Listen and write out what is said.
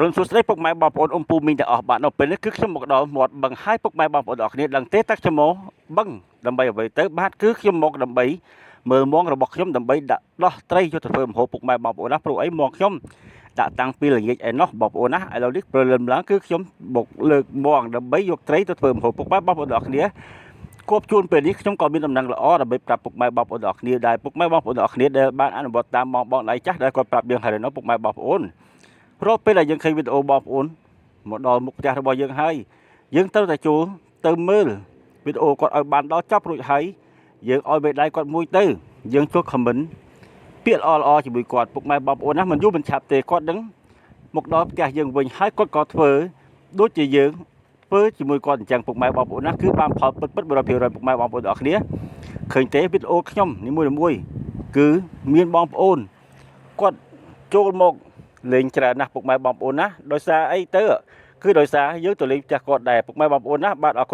រុនសួស្តីពុកម៉ែបងប្អូនអ៊ំពូមីងទាំងអស់បាទនៅពេលនេះគឺខ្ញុំមកដល់មាត់បឹងហើយពុកម៉ែបងប្អូនទាំងអស់គ្នាដឹងទេតាខ្ញុំមកបឹងដើម្បីអ្វីទៅបាទគឺខ្ញុំមកដើម្បីមើលមងរបស់ខ្ញុំដើម្បីដាក់ដោះត្រីយកទៅធ្វើម្ហូបពុកម៉ែបងប្អូនណាព្រោះអីមងខ្ញុំដាក់តាំងពីល្ងាចឯណោះបងប្អូនណាឥឡូវនេះព្រលឹមឡើងគឺខ្ញុំមកលើកមងដើម្បីយកត្រីទៅធ្វើម្ហូបពុកម៉ែបងប្អូនទាំងអស់គ្នាគប់ជួនពេលនេះខ្ញុំក៏មានដំណឹងល្អដើម្បីប្រាប់ពុកម៉ែបងប្អូនទាំងអស់គ្នាដែរពុកម៉ែបងប្អូនទាំងអស់គ្នាដែលបានអនុវត្តតាមបងដៃចាស់ដែលគាត់ប្រាប់យើងហើយនៅពុកម៉ែបងប្អូនរាល់ពេលដែលយើងឃើញវីដេអូបងប្អូនមកដល់មុខផ្ទះរបស់យើងហើយយើងត្រូវតែចូលទៅមើលវីដេអូគាត់ឲ្យបានដល់ចប់រួចហើយយើងឲ្យមេដៃគាត់មួយទៅយើងចូលខមមិនពាក្យល្អៗជាមួយគាត់ពុកម៉ែបងប្អូនណាមិនយូរមិនឆាប់ទេគាត់នឹងមកដល់ផ្ទះយើងវិញហើយគាត់ក៏ធ្វើដូចជាយើងធ្វើជាមួយគាត់អញ្ចឹងពុកម៉ែបងប្អូនណាគឺបានផលពិត100%ពុកម៉ែបងប្អូនទាំងអស់គ្នាឃើញទេវីដេអូខ្ញុំនីមួយៗគឺមានបងប្អូនគាត់ចូលមកលេងច្រើនណាស់ពុកម៉ែបងប្អូនណាដោយសារអីទៅគឺដោយសារយើងទៅលេងផ្ទះគាត់ដែរពុកម៉ែបងប្អូនណាបាទអរគុណ